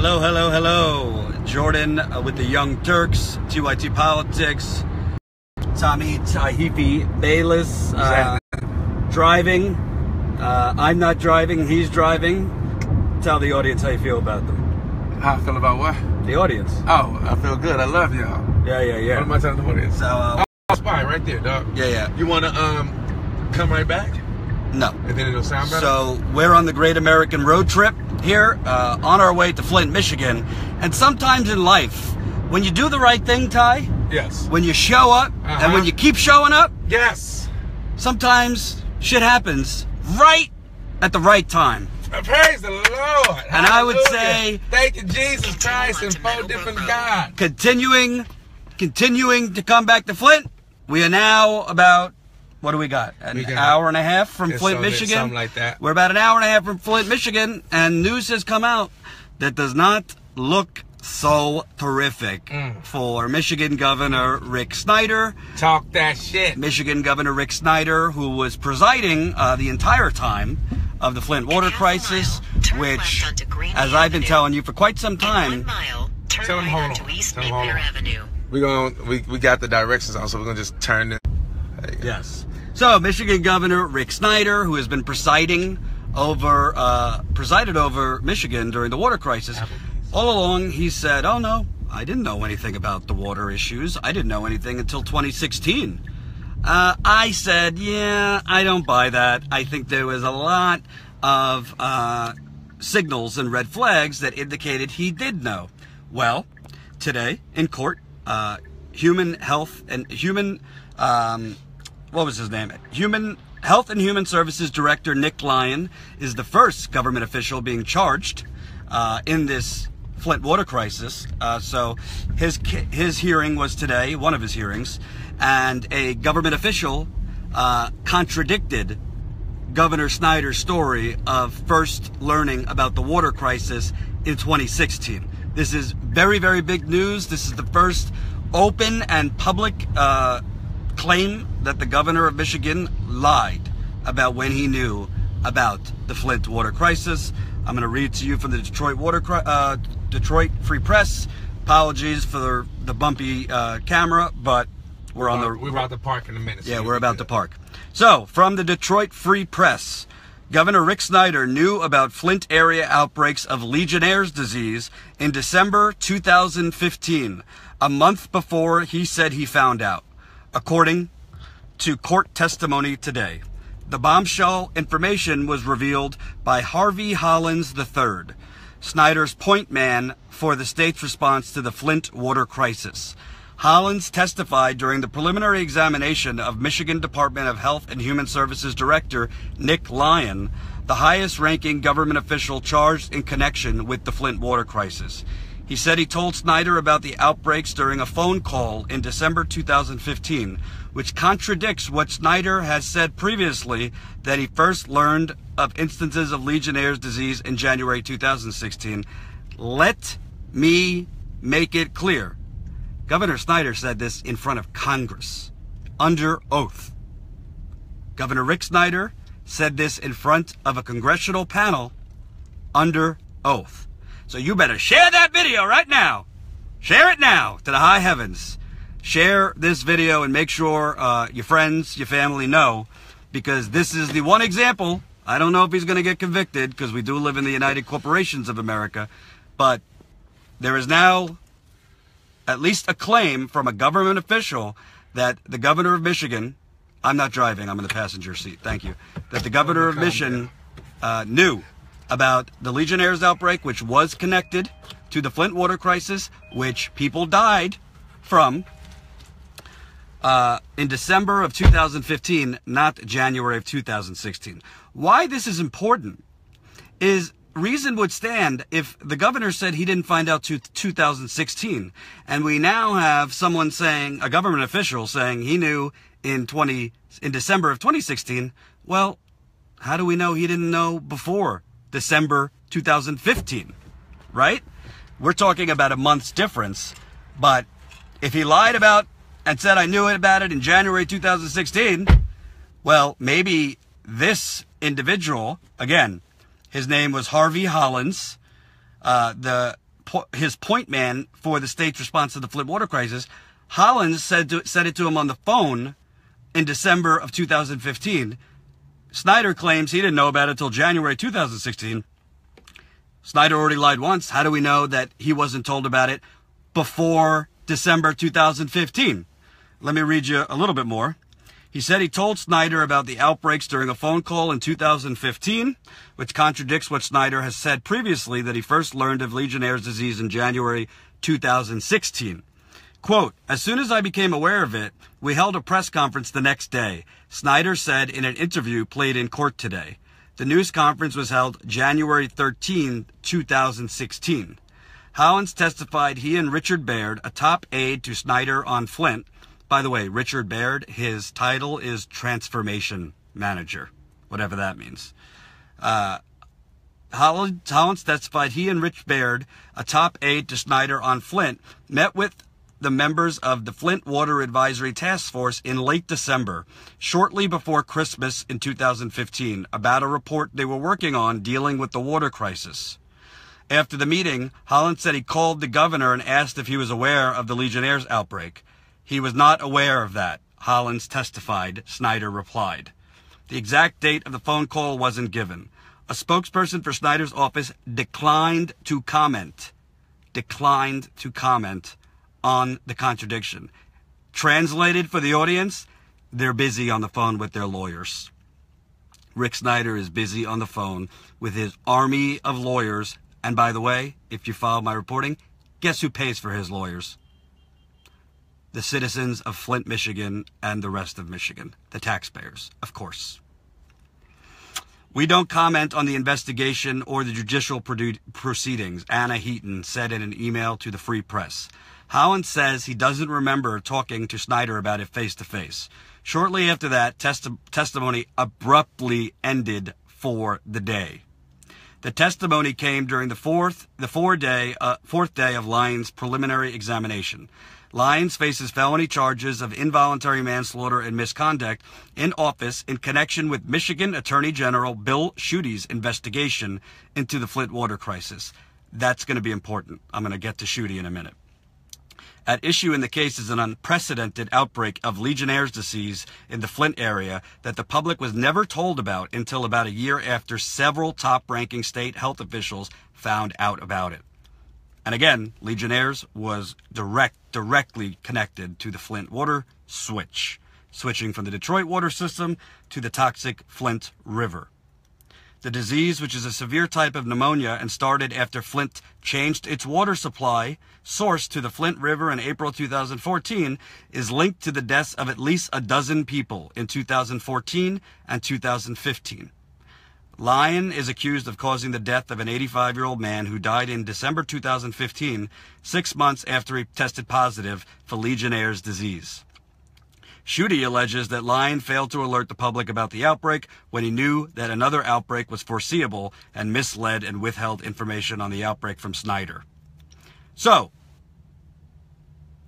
Hello, hello, hello. Jordan with the Young Turks, TYT Politics. Tommy Tahifi Bayless driving. I'm not driving, he's driving. Tell the audience how you feel about them. How I feel about what? The audience. Oh, I feel good. I love y'all. Yeah. What am I telling the audience? So, spy right there, dog. Yeah. You want to come right back? No. And then it'll sound better? So, we're on the Great American Road Trip here, on our way to Flint, Michigan. And sometimes in life, when you do the right thing, Ty, yes. when you show up, and when you keep showing up, yes. sometimes shit happens right at the right time. Praise the Lord. And I would say, thank you, Jesus Christ and 4 different gods. Continuing to come back to Flint. We are now about, what do we got? An hour and a half from Flint, Michigan. Something like that. We're about an hour and a half from Flint, Michigan, and news has come out that does not look so terrific for Michigan Governor Rick Snyder. Talk that shit. Michigan Governor Rick Snyder, who was presiding the entire time of the Flint water crisis, which, as I've been telling you for quite some time. Tell him hold on. We got the directions on, so we're gonna just turn it. Yes. So Michigan Governor Rick Snyder, who has been presided over Michigan during the water crisis, all along he said, "Oh no, I didn't know anything about the water issues. I didn't know anything until 2016." I said, yeah, I don't buy that. I think there was a lot of signals and red flags that indicated he did know. Well, today in court, Human Health and Human Services Director Nick Lyon is the first government official being charged in this Flint water crisis. So his hearing was today, one of his hearings, and a government official contradicted Governor Snyder's story of first learning about the water crisis in 2016. This is very, very big news. This is the first open and public claim that the governor of Michigan lied about when he knew about the Flint water crisis. I'm going to read to you from the Detroit Free Press. Apologies for the bumpy camera, but we're about to park in a minute. Yeah, we're about to park. So, from the Detroit Free Press, Governor Rick Snyder knew about Flint area outbreaks of Legionnaire's disease in December 2015, a month before he said he found out, according to court testimony today. The bombshell information was revealed by Harvey Hollins III, Snyder's point man for the state's response to the Flint water crisis. Hollins testified during the preliminary examination of Michigan Department of Health and Human Services Director Nick Lyon, the highest-ranking government official charged in connection with the Flint water crisis. He said he told Snyder about the outbreaks during a phone call in December 2015, which contradicts what Snyder has said previously, that he first learned of instances of Legionnaire's disease in January 2016. Let me make it clear. Governor Snyder said this in front of Congress, under oath. Governor Rick Snyder said this in front of a congressional panel, under oath. So you better share that video right now. Share it now to the high heavens. Share this video and make sure your friends, your family know, because this is the one example. I don't know if he's going to get convicted, because we do live in the United Corporations of America, but there is now at least a claim from a government official that the governor of Michigan, I'm not driving, I'm in the passenger seat, thank you, that the governor of Michigan knew about the Legionnaire's outbreak, which was connected to the Flint water crisis, which people died from in December of 2015, not January of 2016. Why this is important is reason would stand if the governor said he didn't find out to 2016, and we now have someone saying, a government official saying he knew in December of 2016. Well, how do we know he didn't know before December 2015, right? We're talking about a month's difference, but if he lied about and said I knew about it in January 2016, well, maybe this individual, again, his name was Harvey Hollins, the his point man for the state's response to the Flint water crisis, Hollins said it to him on the phone in December of 2015. Snyder claims he didn't know about it until January 2016. Snyder already lied once. How do we know that he wasn't told about it before December 2015? Let me read you a little bit more. He said he told Snyder about the outbreaks during a phone call in 2015, which contradicts what Snyder has said previously, that he first learned of Legionnaire's disease in January 2016. Quote, as soon as I became aware of it, we held a press conference the next day, Snyder said in an interview played in court today. The news conference was held January 13, 2016. Hollins testified he and Richard Baird, a top aide to Snyder on Flint. By the way, Richard Baird, his title is Transformation Manager, whatever that means. Hollins testified he and Rich Baird, a top aide to Snyder on Flint, met with the members of the Flint Water Advisory Task Force in late December, shortly before Christmas in 2015, about a report they were working on dealing with the water crisis. After the meeting, Hollins said he called the governor and asked if he was aware of the Legionnaires' outbreak. He was not aware of that, Hollins testified, Snyder replied. The exact date of the phone call wasn't given. A spokesperson for Snyder's office declined to comment on the contradiction. Translated for the audience, they're busy on the phone with their lawyers. Rick Snyder is busy on the phone with his army of lawyers. And by the way, if you follow my reporting, guess who pays for his lawyers? The citizens of Flint, Michigan, and the rest of Michigan. The taxpayers, of course. We don't comment on the investigation or the judicial proceedings, Anna Heaton said in an email to the Free Press. Hollins says he doesn't remember talking to Snyder about it face-to-face. Shortly after that, testimony abruptly ended for the day. The testimony came during the fourth day of Lyons' preliminary examination. Lyons faces felony charges of involuntary manslaughter and misconduct in office in connection with Michigan Attorney General Bill Schuette's investigation into the Flint water crisis. That's going to be important. I'm going to get to Schuette in a minute. At issue in the case is an unprecedented outbreak of Legionnaire's disease in the Flint area that the public was never told about until about a year after several top-ranking state health officials found out about it. And again, Legionnaire's was directly connected to the Flint water switching from the Detroit water system to the toxic Flint River. The disease, which is a severe type of pneumonia and started after Flint changed its water supply source to the Flint River in April 2014, is linked to the deaths of at least a dozen people in 2014 and 2015. Lyon is accused of causing the death of an 85-year-old man who died in December 2015, 6 months after he tested positive for Legionnaire's disease. Schuette alleges that Lyon failed to alert the public about the outbreak when he knew that another outbreak was foreseeable and misled and withheld information on the outbreak from Snyder. So,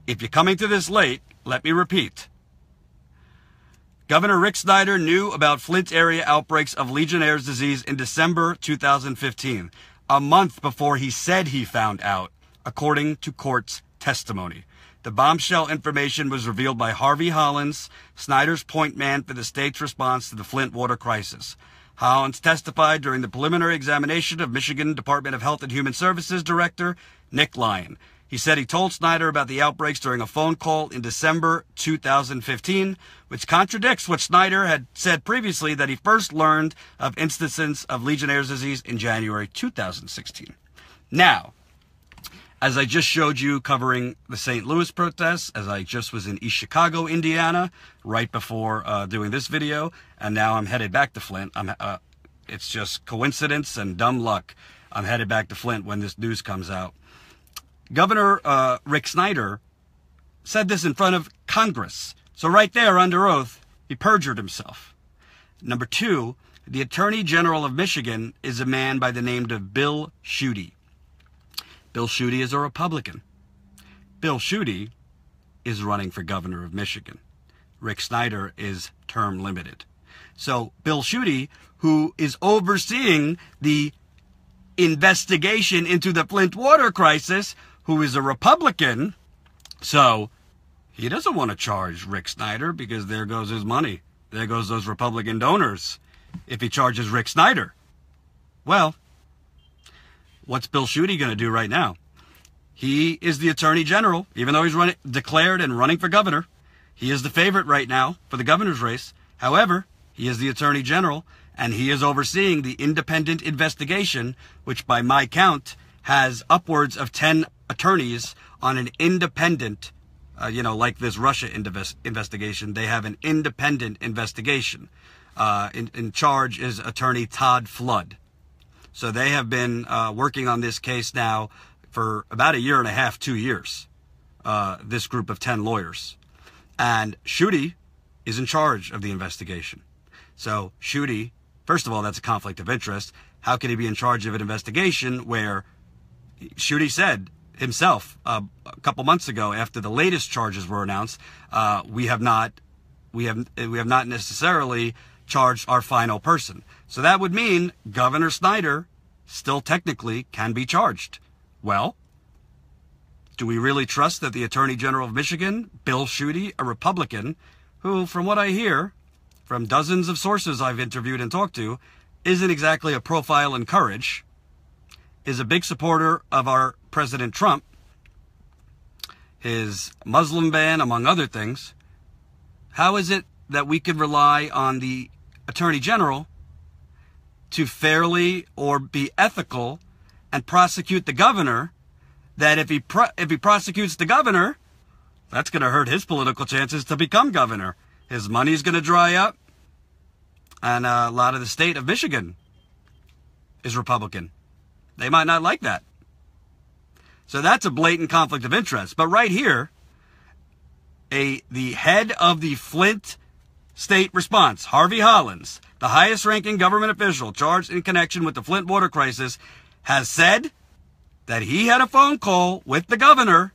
if you're coming to this late, let me repeat. Governor Rick Snyder knew about Flint area outbreaks of Legionnaire's disease in December 2015, a month before he said he found out, according to court's testimony. The bombshell information was revealed by Harvey Hollins, Snyder's point man for the state's response to the Flint water crisis. Hollins testified during the preliminary examination of Michigan Department of Health and Human Services Director Nick Lyon. He said he told Snyder about the outbreaks during a phone call in December 2015, which contradicts what Snyder had said previously, that he first learned of instances of Legionnaire's disease in January 2016. Now, as I just showed you covering the St. Louis protests, as I just was in East Chicago, Indiana, right before doing this video, and now I'm headed back to Flint. It's just coincidence and dumb luck. I'm headed back to Flint when this news comes out. Governor Rick Snyder said this in front of Congress. So right there, under oath, he perjured himself. Number two, the Attorney General of Michigan is a man by the name of Bill Schuette. Bill Schuette is a Republican. Bill Schuette is running for governor of Michigan. Rick Snyder is term limited. So Bill Schuette, who is overseeing the investigation into the Flint water crisis, who is a Republican. So he doesn't want to charge Rick Snyder because there goes his money. There goes those Republican donors if he charges Rick Snyder. Well, what's Bill Schuette going to do right now? He is the Attorney General, even though he's declared and running for governor. He is the favorite right now for the governor's race. However, he is the Attorney General, and he is overseeing the independent investigation, which by my count has upwards of 10 attorneys on an independent, like this Russia investigation. They have an independent investigation. In charge is Attorney Todd Flood. So they have been working on this case now for about 1.5 years, 2 years, this group of 10 lawyers. And Schuette is in charge of the investigation. So Schuette, first of all, that's a conflict of interest. How could he be in charge of an investigation where Schuette said himself a couple months ago, after the latest charges were announced, we have not necessarily charged our final person. So that would mean Governor Snyder still technically can be charged. Well, do we really trust that the Attorney General of Michigan, Bill Schuette, a Republican, who, from what I hear, from dozens of sources I've interviewed and talked to, isn't exactly a profile in courage, is a big supporter of our President Trump, his Muslim ban, among other things, how is it that we can rely on the Attorney General to fairly or be ethical and prosecute the governor, that if he prosecutes the governor, that's going to hurt his political chances to become governor. His money's going to dry up, and a lot of the state of Michigan is Republican. They might not like that. So that's a blatant conflict of interest. But right here, the head of the Flint state response, Harvey Hollins, the highest ranking government official charged in connection with the Flint water crisis, has said that he had a phone call with the governor,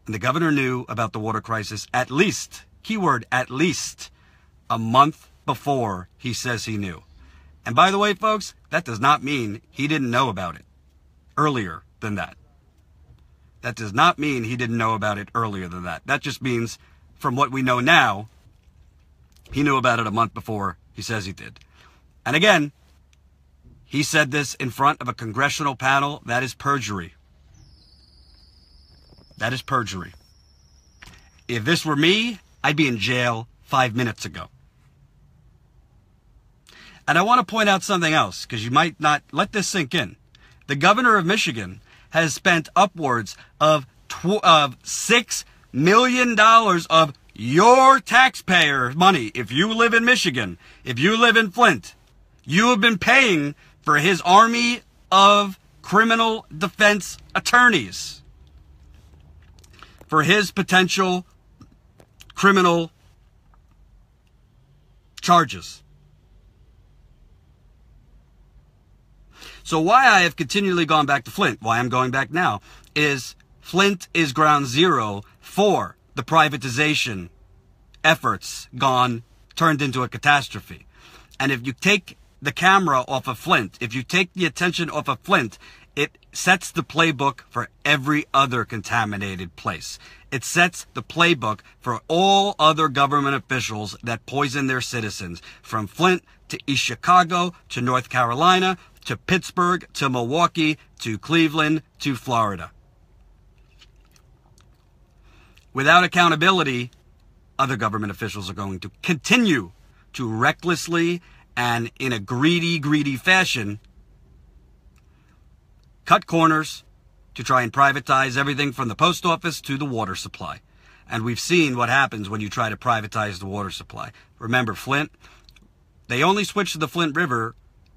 and the governor knew about the water crisis at least, keyword at least, a month before he says he knew. And by the way, folks, that does not mean he didn't know about it earlier than that. That does not mean he didn't know about it earlier than that. That just means, from what we know now, he knew about it a month before he says he did. And again, he said this in front of a congressional panel. That is perjury. That is perjury. If this were me, I'd be in jail 5 minutes ago. And I want to point out something else, because you might not let this sink in. The governor of Michigan has spent upwards of $6 million of your taxpayer money. If you live in Michigan, if you live in Flint, you have been paying for his army of criminal defense attorneys, for his potential criminal charges. So why I have continually gone back to Flint, why I'm going back now, is Flint is ground zero for the privatization efforts turned into a catastrophe. And if you take the camera off of Flint, if you take the attention off of Flint, it sets the playbook for every other contaminated place. It sets the playbook for all other government officials that poison their citizens, from Flint to East Chicago to North Carolina to Pittsburgh to Milwaukee to Cleveland to Florida. Without accountability, other government officials are going to continue to recklessly and in a greedy fashion cut corners to try and privatize everything from the post office to the water supply. And we've seen what happens when you try to privatize the water supply. Remember, Flint, they only switched to the Flint River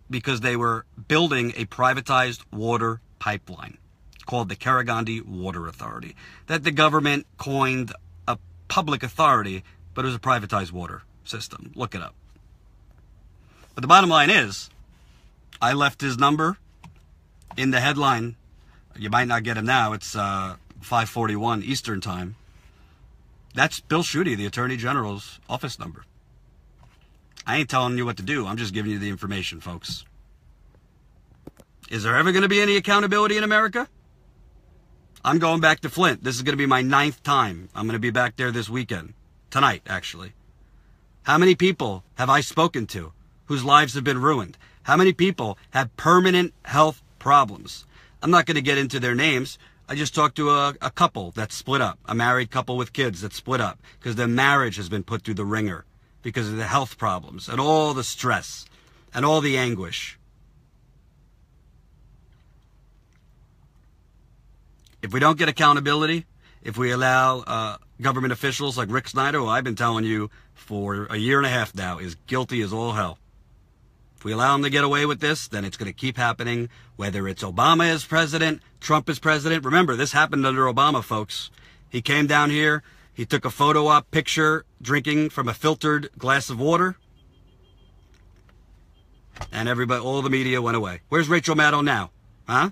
because they were building a privatized water pipeline called the Karagandhi Water Authority, that the government coined a public authority, but it was a privatized water system. Look it up. But the bottom line is, I left his number in the headline. You might not get him now. It's 5:41 Eastern time. That's Bill Schuette, the Attorney General's office number. I ain't telling you what to do. I'm just giving you the information, folks. Is there ever going to be any accountability in America? I'm going back to Flint. This is going to be my 9th time. I'm going to be back there this weekend. Tonight, actually. How many people have I spoken to whose lives have been ruined? How many people have permanent health problems? I'm not going to get into their names. I just talked to a couple that split up, a married couple with kids that split up because their marriage has been put through the ringer because of the health problems and all the stress and all the anguish. If we don't get accountability, if we allow government officials like Rick Snyder, who I've been telling you for a year and a half now, is guilty as all hell. If we allow him to get away with this, then it's going to keep happening, whether it's Obama as president, Trump as president. Remember, this happened under Obama, folks. He came down here, he took a photo op picture drinking from a filtered glass of water, and everybody, all the media went away. Where's Rachel Maddow now? Huh?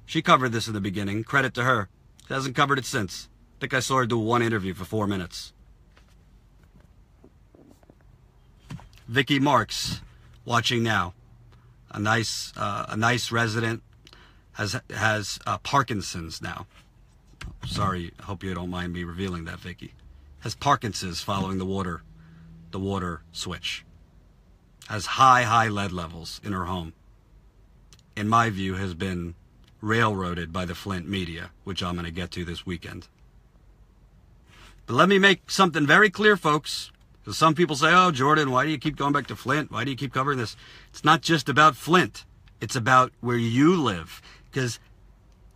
She covered this in the beginning. Credit to her. She hasn't covered it since. I think I saw her do one interview for 4 minutes. Vicky Marks, watching now. A nice resident has Parkinson's now. Sorry, I hope you don't mind me revealing that, Vicky. Has Parkinson's following the water switch. Has high lead levels in her home. In my view, has been railroaded by the Flint media, which I'm going to get to this weekend. But let me make something very clear, folks, because some people say, oh, Jordan, why do you keep going back to Flint? Why do you keep covering this? It's not just about Flint. It's about where you live, because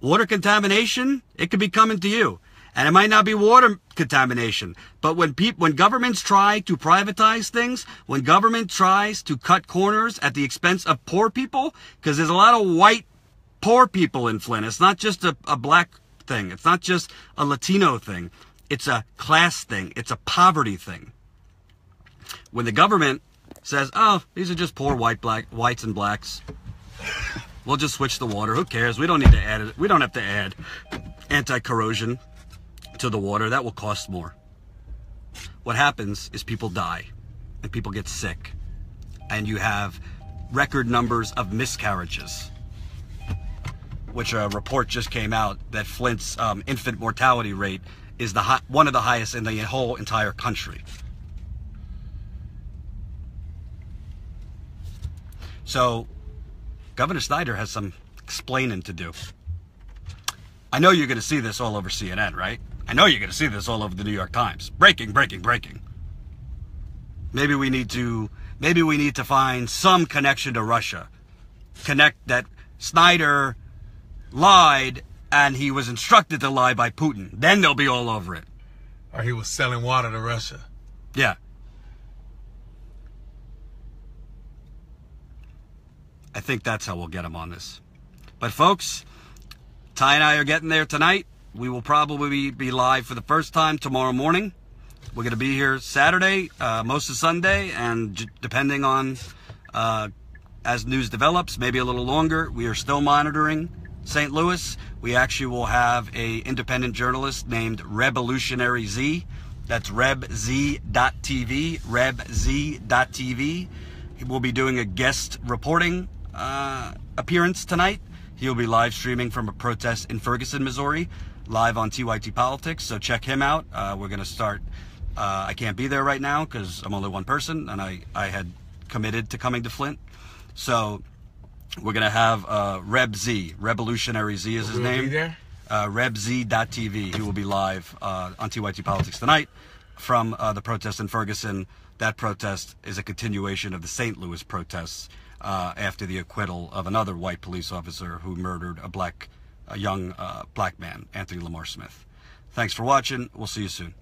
water contamination, it could be coming to you. And it might not be water contamination, but when governments try to privatize things, when government tries to cut corners at the expense of poor people, because there's a lot of white poor people in Flint. It's not just a black thing. It's not just a Latino thing. It's a class thing. It's a poverty thing. When the government says, oh, these are just poor whites and blacks, we'll just switch the water. Who cares? We don't need to add it. We don't have to add anti-corrosion to the water. That will cost more. What happens is people die and people get sick, and you have record numbers of miscarriages, which a report just came out that Flint's infant mortality rate is one of the highest in the whole entire country. So Governor Snyder has some explaining to do. I know you're going to see this all over CNN, right? I know you're going to see this all over the New York Times. Breaking. Maybe we need to find some connection to Russia. Connect that Snyder lied and he was instructed to lie by Putin. Then they'll be all over it. Or he was selling water to Russia. Yeah. I think that's how we'll get him on this. But folks, Ty and I are getting there tonight. We will probably be live for the first time tomorrow morning. We're going to be here Saturday, most of Sunday, and depending on as news develops, maybe a little longer. We are still monitoring St. Louis. We actually will have a independent journalist named Revolutionary Z. That's RebZ.TV. RebZ.TV. He will be doing a guest reporting appearance tonight. He'll be live streaming from a protest in Ferguson, Missouri, live on TYT Politics. So check him out. We're going to start. I can't be there right now because I'm only one person, and I had committed to coming to Flint. So we're going to have RebZ, Revolutionary Z is his name. Be there? RebZ.TV. He will be live on TYT Politics tonight from the protest in Ferguson. That protest is a continuation of the St. Louis protests after the acquittal of another white police officer who murdered a young black man, Anthony Lamar Smith. Thanks for watching. We'll see you soon.